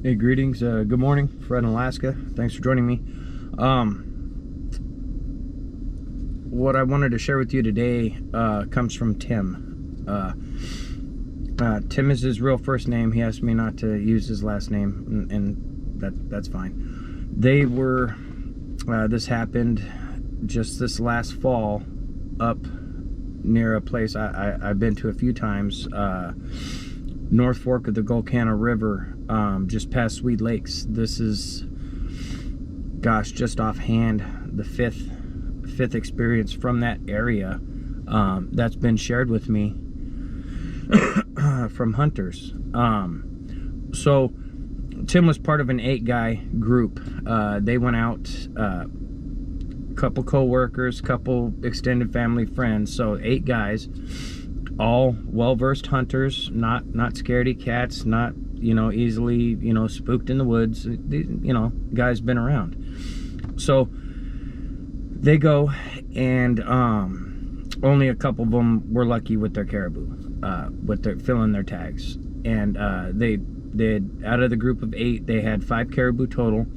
Hey, greetings. Good morning, Fred in Alaska. Thanks for joining me. What I wanted to share with you today comes from Tim. Tim is his real first name. He asked me not to use his last name, and that's fine. They were, this happened just this last fall up near a place I've been to a few times, North Fork of the Golcana River, just past Sweet Lakes. This is, gosh, just offhand, the fifth experience from that area that's been shared with me from hunters. So Tim was part of an 8-guy group. They went out, couple co-workers, couple extended family friends, so 8 guys, all well-versed hunters, not scaredy cats, not, easily, spooked in the woods. Guys been around. So they go, and only a couple of them were lucky with their caribou, with their filling their tags. And they had, out of the group of 8, they had 5 caribou total,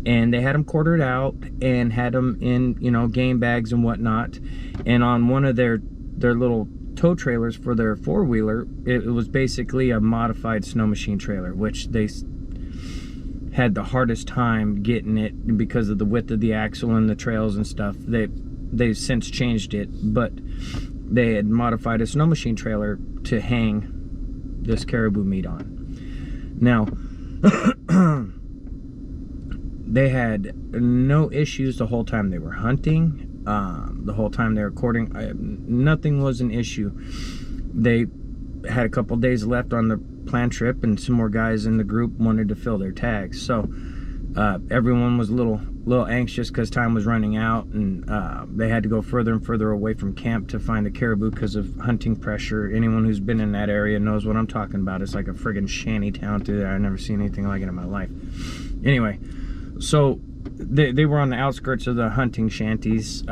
and they had them quartered out and had them in, game bags and whatnot. And on one of their little tow trailers for their 4-wheeler, it was basically a modified snow machine trailer, which they had the hardest time getting it because of the width of the axle and the trails and stuff. They've since changed it, but they had modified a snow machine trailer to hang this caribou meat on. Now, they had no issues the whole time they were hunting. The whole time they were recording, nothing was an issue. They had a couple days left on the planned trip, and some more guys in the group wanted to fill their tags. So everyone was a little anxious because time was running out, and they had to go further and further away from camp to find the caribou because of hunting pressure. Anyone who's been in that area knows what I'm talking about. It's like a friggin' shanty town through there. I've never seen anything like it in my life. Anyway, so they were on the outskirts of the hunting shanties.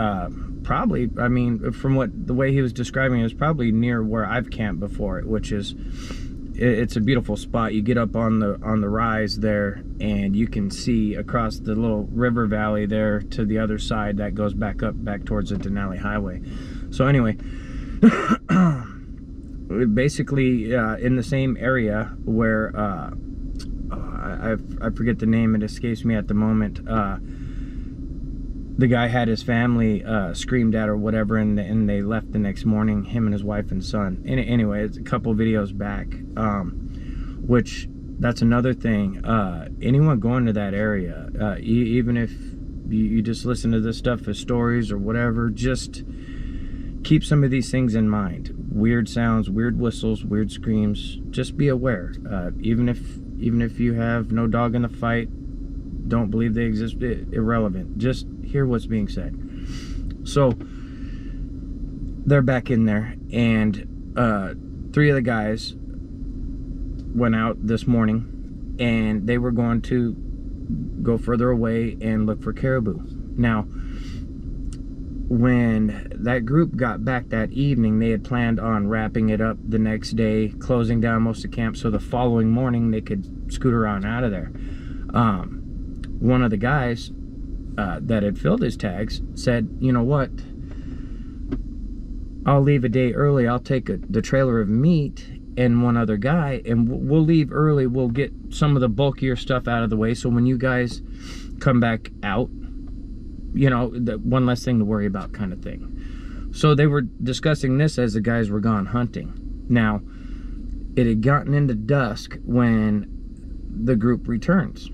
Probably, I mean, from the way he was describing it was probably near where I've camped before, which is, it's a beautiful spot. You get up on the rise there, and you can see across the little river valley there to the other side that goes back towards the Denali highway. So anyway, basically in the same area where I forget the name, it escapes me at the moment. The guy had his family screamed at or whatever, and they left the next morning, him and his wife and son. Anyway, it's a couple videos back, which, that's another thing. Anyone going to that area, even if you just listen to this stuff as stories or whatever, just keep some of these things in mind. Weird sounds, weird whistles, weird screams. Just be aware. Even if you have no dog in the fight, don't believe they exist, irrelevant. Just hear what's being said. So they're back in there, and 3 of the guys went out this morning, and they were going to go further away and look for caribou. Now, when that group got back that evening, they had planned on wrapping it up the next day, closing down most of camp, so the following morning they could scoot around out of there. One of the guys that had filled his tags said, you know what, I'll leave a day early. I'll take the trailer of meat and one other guy, and we'll leave early. We'll get some of the bulkier stuff out of the way, so when you guys come back out, the one less thing to worry about, kind of thing. So they were discussing this as the guys were gone hunting. Now, it had gotten into dusk when the group returns.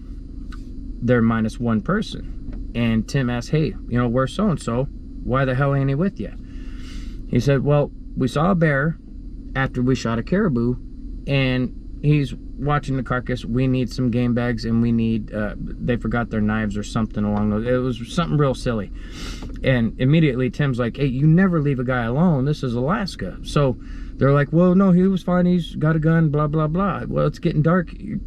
They're minus 1 person. And Tim asked, hey, where's so-and-so? Why the hell ain't he with you? He said, well, we saw a bear after we shot a caribou, and he's watching the carcass. We need some game bags, and we need, they forgot their knives or something along those. It was something real silly. And immediately Tim's like, hey, you never leave a guy alone. This is Alaska. So they're like, well, no, he was fine. He's got a gun, blah, blah, blah. Well, it's getting dark. You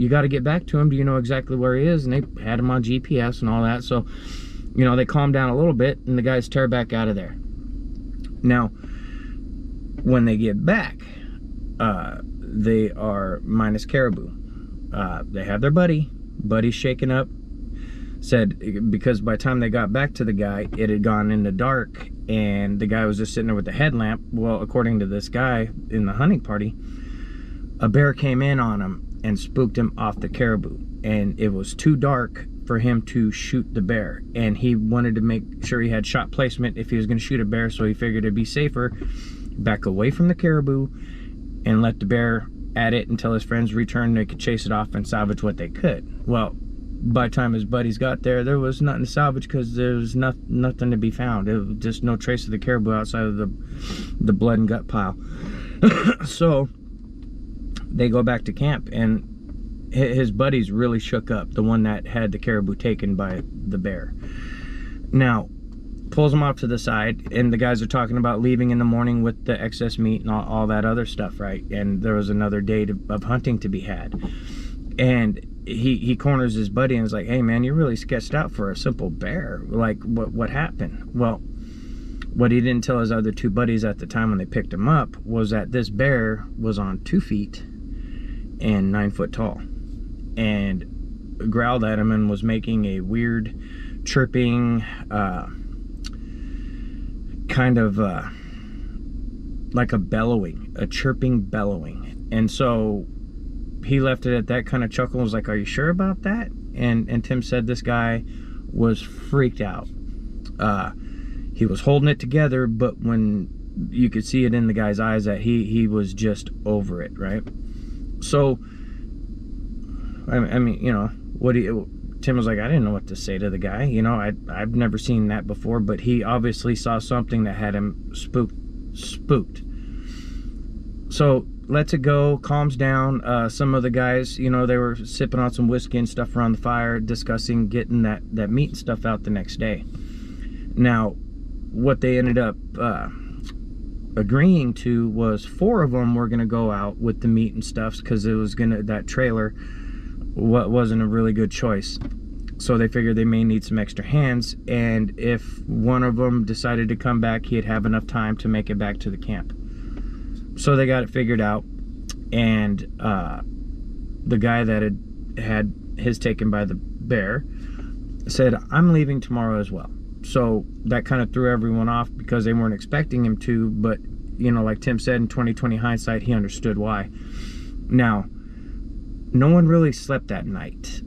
got to get back to him. Do you know exactly where he is? And they had him on GPS and all that. So, they calmed down a little bit, and the guys tear back out of there. Now, when they get back, they are minus caribou. They had their buddy's shaken up. Said because by the time they got back to the guy, it had gone in the dark, and the guy was just sitting there with the headlamp. Well, according to this guy in the hunting party, a bear came in on him and spooked him off the caribou, and it was too dark for him to shoot the bear, and he wanted to make sure he had shot placement if he was going to shoot a bear, so he figured it'd be safer back away from the caribou and let the bear at it until his friends returned. They could chase it off and salvage what they could. Well, by the time his buddies got there was nothing to salvage because there was nothing to be found. It was just no trace of the caribou outside of the blood and gut pile. So they go back to camp, and his buddies really shook up, the one that had the caribou taken by the bear. Now, pulls him off to the side, and the guys are talking about leaving in the morning with the excess meat and all that other stuff, right? And there was another day of hunting to be had. And he corners his buddy and is like, hey man, you're really sketched out for a simple bear. Like, what happened? Well, what he didn't tell his other two buddies at the time when they picked him up was that this bear was on 2 feet and 9 foot tall, and growled at him and was making a weird chirping, kind of like a chirping bellowing. And so he left it at that, kind of chuckle, and was like, are you sure about that? And Tim said this guy was freaked out. He was holding it together, but when you could see it in the guy's eyes that he was just over it, right? So I mean, you know, Tim was like, I didn't know what to say to the guy. You know, I've never seen that before, but he obviously saw something that had him spooked. So lets it go, calms down. Some of the guys, you know, they were sipping on some whiskey and stuff around the fire, discussing getting that meat and stuff out the next day. Now, what they ended up agreeing to was 4 of them were gonna go out with the meat and stuff, because it was that trailer wasn't a really good choice. So they figured they may need some extra hands, and if one of them decided to come back, he'd have enough time to make it back to the camp. So they got it figured out, and the guy that had his taken by the bear said, I'm leaving tomorrow as well. So that kind of threw everyone off because they weren't expecting him to, but you know, like Tim said, in 2020 hindsight, he understood why. Now, no one really slept that night.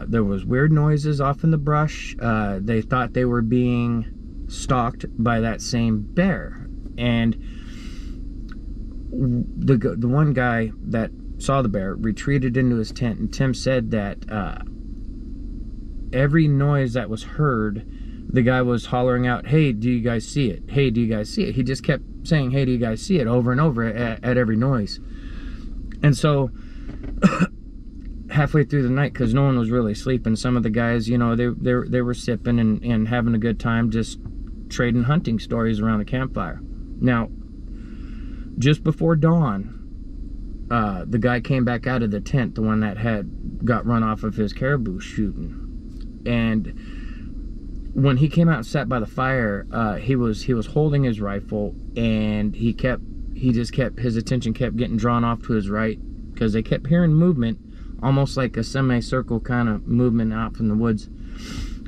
There was weird noises off in the brush. They thought they were being stalked by that same bear. And the one guy that saw the bear retreated into his tent, and Tim said that every noise that was heard, the guy was hollering out, hey, do you guys see it? Hey, do you guys see it? He just kept saying, hey, do you guys see it? Over and over at every noise. And so halfway through the night, because no one was really sleeping, some of the guys, you know, they were sipping and having a good time, just trading hunting stories around the campfire. Now, just before dawn, the guy came back out of the tent, the one that had got run off of his caribou shooting. And when he came out and sat by the fire, he was holding his rifle, and his attention kept getting drawn off to his right, because they kept hearing movement, almost like a semicircle kind of movement out from the woods.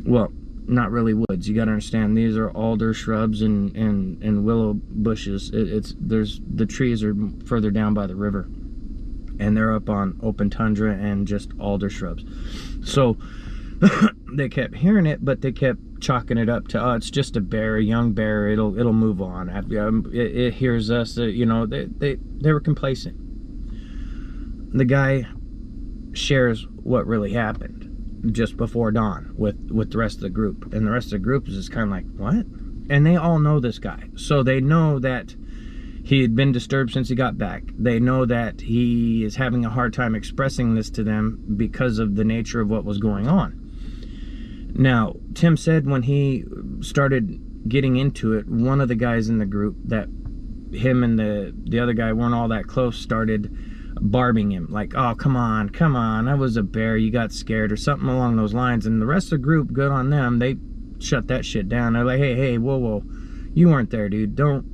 Well, not really woods. You got to understand, these are alder shrubs and willow bushes. The trees are further down by the river, and they're up on open tundra and just alder shrubs. So they kept hearing it, but they kept chalking it up to, oh, it's just a bear, a young bear. It'll move on. It hears us. You know, they were complacent. The guy shares what really happened just before dawn with the rest of the group, and the rest of the group is just kind of like, what? And they all know this guy, so they know that he had been disturbed since he got back. They know that he is having a hard time expressing this to them because of the nature of what was going on. Now, Tim said when he started getting into it, one of the guys in the group, that him and the other guy weren't all that close, started barbing him, like, oh, come on, I was a bear, you got scared, or something along those lines. And the rest of the group, good on them, they shut that shit down. They're like, hey, whoa, you weren't there, dude. Don't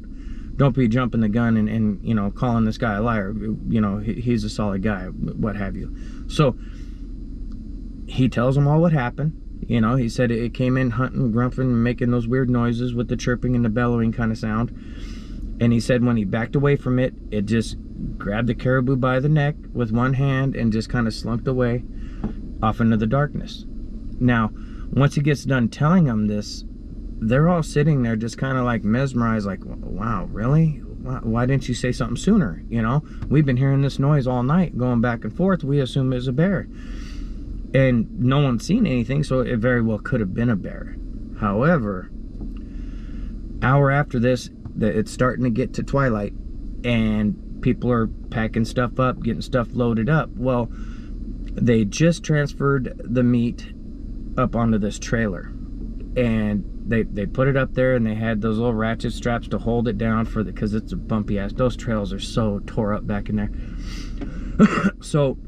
don't be jumping the gun and you know, calling this guy a liar. You know, he's a solid guy, what have you. So he tells them all what happened. You know, he said it came in hunting, grumping, making those weird noises with the chirping and the bellowing kind of sound. And he said when he backed away from it, it just grabbed the caribou by the neck with one hand and just kind of slunk away off into the darkness. Now, once he gets done telling them this, they're all sitting there just kind of like mesmerized, like, wow, really? Why didn't you say something sooner? You know, we've been hearing this noise all night going back and forth. We assume it was a bear. And no one's seen anything, so it very well could have been a bear. However, hour after this, it's starting to get to twilight, and people are packing stuff up, getting stuff loaded up. Well, they just transferred the meat up onto this trailer, and they put it up there, and they had those little ratchet straps to hold it down for because it's a bumpy ass. Those trails are so tore up back in there. So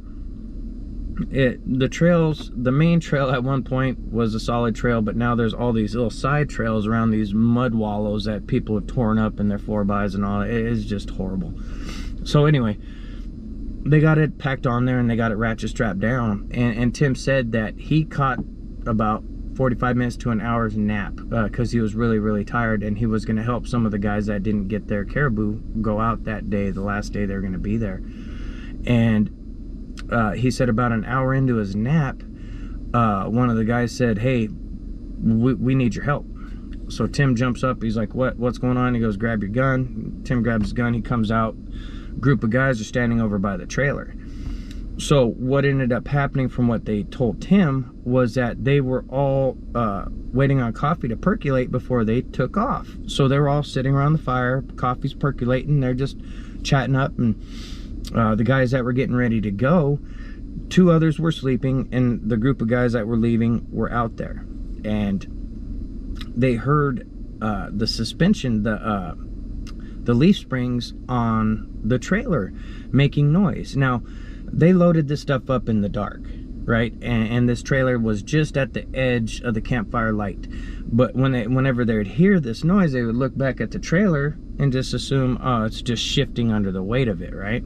the trails, the main trail at one point was a solid trail, but now there's all these little side trails around these mud wallows that people have torn up in their 4x and all. It is just horrible. So anyway, they got it packed on there and they got it ratchet strapped down, and Tim said that he caught about 45 minutes to an hour's nap because he was really tired, and he was going to help some of the guys that didn't get their caribou go out that day, the last day they were going to be there. And he said about an hour into his nap, one of the guys said, hey, we need your help. So Tim jumps up, he's like, what's going on? He goes, grab your gun. Tim grabs his gun, he comes out. Group of guys are standing over by the trailer. So what ended up happening, from what they told Tim, was that they were all waiting on coffee to percolate before they took off. So they were all sitting around the fire, coffee's percolating, they're just chatting up, and the guys that were getting ready to go, 2 others were sleeping, and the group of guys that were leaving were out there. And they heard the suspension, the leaf springs on the trailer making noise. Now, they loaded this stuff up in the dark, right? And this trailer was just at the edge of the campfire light. But whenever they would hear this noise, they would look back at the trailer and just assume, oh, it's just shifting under the weight of it, right?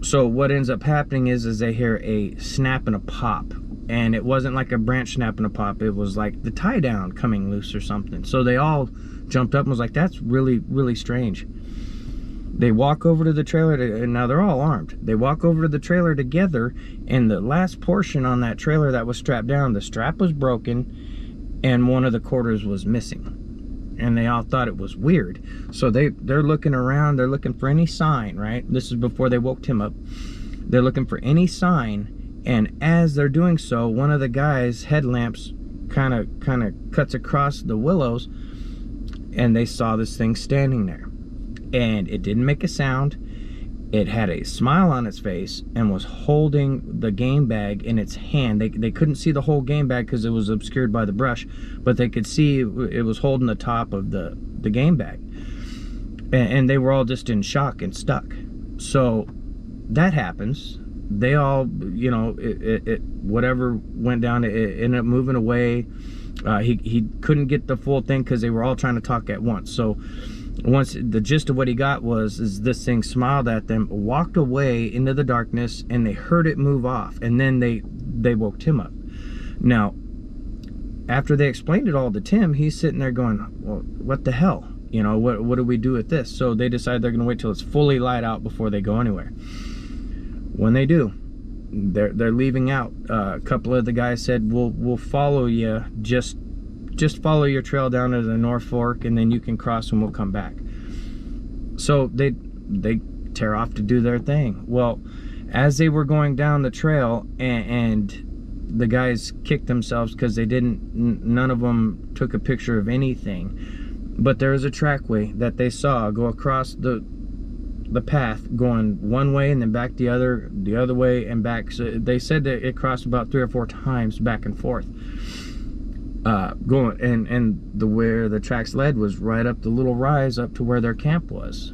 So what ends up happening is they hear a snap and a pop. And it wasn't like a branch snap and a pop. It was like the tie down coming loose or something. So they all jumped up and was like, that's really strange. They walk over to the trailer, and now they're all armed. They walk over to the trailer together, and the last portion on that trailer that was strapped down, the strap was broken, and one of the quarters was missing. And they all thought it was weird. So they're looking around, they're looking for any sign, right? This is before they woke Tim up. They're looking for any sign, and as they're doing so, one of the guys' headlamps kind of cuts across the willows, and they saw this thing standing there. And it didn't make a sound. It had a smile on its face and was holding the game bag in its hand. They couldn't see the whole game bag because it was obscured by the brush, but they could see it was holding the top of the game bag. And they were all just in shock and stuck. So that happens. They all, you know, whatever went down, it ended up moving away. He couldn't get the full thing because they were all trying to talk at once. So once the gist of what he got is this thing smiled at them, walked away into the darkness, and they heard it move off, and then they woke Tim up. Now, after they explained it all to Tim, he's sitting there going, well, what the hell? You know, what do we do with this? So they decide they're going to wait till it's fully light out before they go anywhere. When they do, they're leaving out. A couple of the guys said, we'll follow you, just follow your trail down to the North Fork, and then you can cross and we'll come back. So they tear off to do their thing. Well, as they were going down the trail, and the guys kicked themselves because none of them took a picture of anything, but there was a trackway that they saw go across the path, going one way and then back the other way and back. So they said that it crossed about 3 or 4 times back and forth. Going and where the tracks led was right up the little rise up to where their camp was.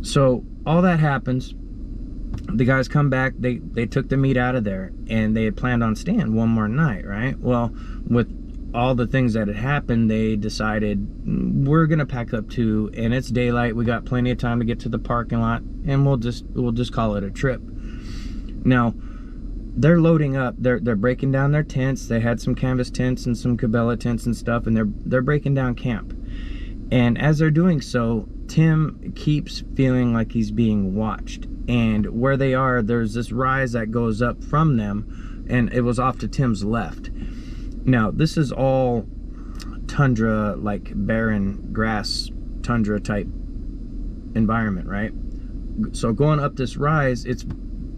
So all that happens. The guys come back. They took the meat out of there, and they had planned on staying one more night, right? Well, with all the things that had happened, they decided, we're gonna pack up too, and it's daylight, we got plenty of time to get to the parking lot, and we'll just call it a trip. Now they're loading up, they're breaking down their tents. They had some canvas tents and some Cabela tents and stuff, and they're breaking down camp. And as they're doing so, Tim keeps feeling like he's being watched. And where they are, there's this rise that goes up from them, and it was off to Tim's left. Now, this is all tundra, like barren grass, tundra type environment, right? So going up this rise, it's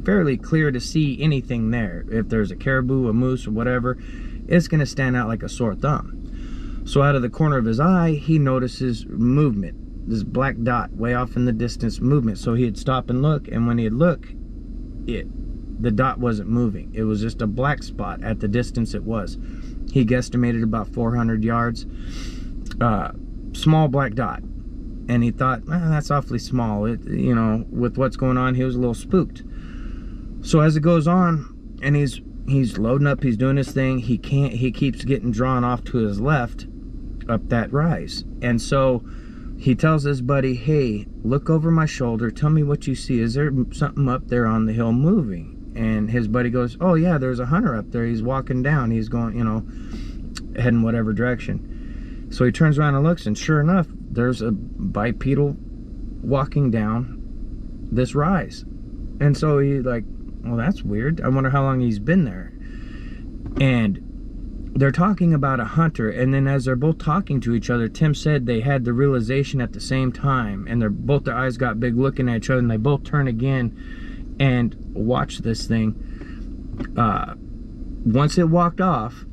fairly clear to see anything there. If there's a caribou, a moose, or whatever, it's gonna stand out like a sore thumb. So out of the corner of his eye, he notices movement. This black dot way off in the distance movement. So he'd stop and look, and when he'd look, the dot wasn't moving. It was just a black spot at the distance it was. He guesstimated about 400 yards. Small black dot. And he thought, that's awfully small. You know, with what's going on, he was a little spooked. So as it goes on, and he's loading up, he's doing his thing, he keeps getting drawn off to his left up that rise. And so he tells his buddy, hey, look over my shoulder, tell me what you see. Is there something up there on the hill moving? And his buddy goes, oh yeah, there's a hunter up there. He's walking down. He's going, you know, heading whatever direction. So he turns around and looks, and sure enough, there's a bipedal walking down this rise. And so he's like, well, that's weird. I wonder how long he's been there. And they're talking about a hunter, and then as they're both talking to each other, Tim said they had the realization at the same time, and both their eyes got big looking at each other, and they both turn again and watch this thing. Once it walked off,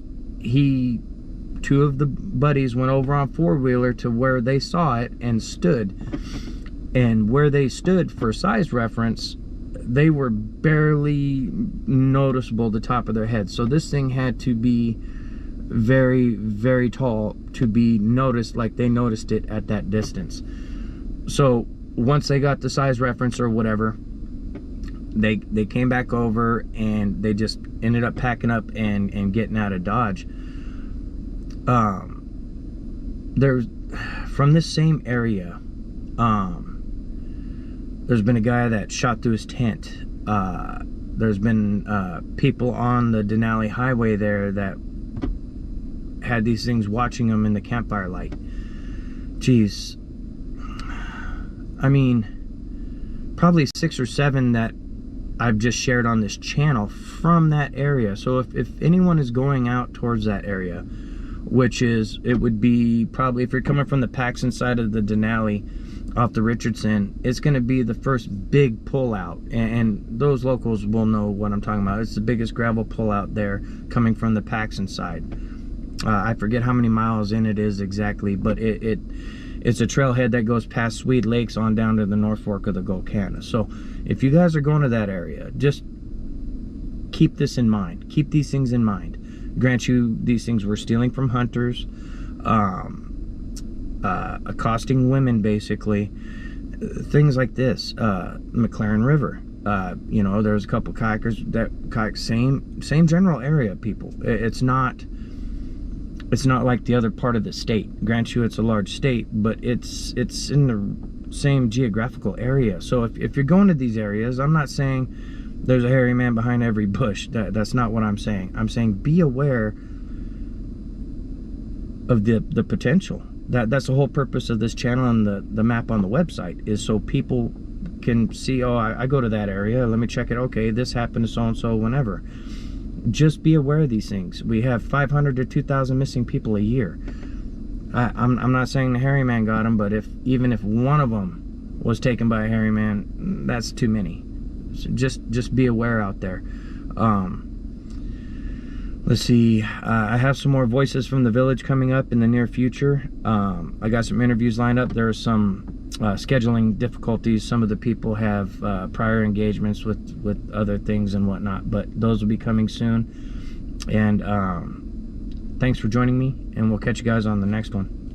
two of the buddies went over on four-wheeler to where they saw it and stood. And where they stood, for size reference, they were barely noticeable the top of their heads. So this thing had to be very, very tall to be noticed like they noticed it at that distance. So once they got the size reference or whatever, they came back over, and they just ended up packing up and getting out of Dodge. There's, from this same area, there's been a guy that shot through his tent. There's been people on the Denali highway there that had these things watching them in the campfire light. Jeez. I mean, probably 6 or 7 that I've just shared on this channel from that area. So if anyone is going out towards that area, which is, it would be probably, if you're coming from the Paxson side of the Denali off the Richardson, it's going to be the first big pullout, and those locals will know what I'm talking about. It's the biggest gravel pullout there coming from the Paxson side. I forget how many miles in it is exactly, but it's a trailhead that goes past Swede Lakes on down to the North Fork of the Golcana. So if you guys are going to that area, just keep this in mind. Keep these things in mind. Grant you, these things were stealing from hunters, accosting women, basically. Things like this. McLaren River. You know, there's a couple kayakers that kayak same general area, people. It's not like the other part of the state. Grant you, it's a large state, but it's in the same geographical area. So if you're going to these areas, I'm not saying there's a hairy man behind every bush. That's not what I'm saying. I'm saying be aware of the potential. That's the whole purpose of this channel and the map on the website, is so people can see, oh, I go to that area, let me check it. Okay, this happened to so-and-so whenever. Just be aware of these things. We have 500 to 2,000 missing people a year. I'm not saying the hairy man got them, but even if one of them was taken by a hairy man, that's too many. So just be aware out there. Let's see. I have some more voices from the village coming up in the near future. I got some interviews lined up. There are some scheduling difficulties. Some of the people have prior engagements with other things and whatnot, but those will be coming soon. And thanks for joining me, and we'll catch you guys on the next one.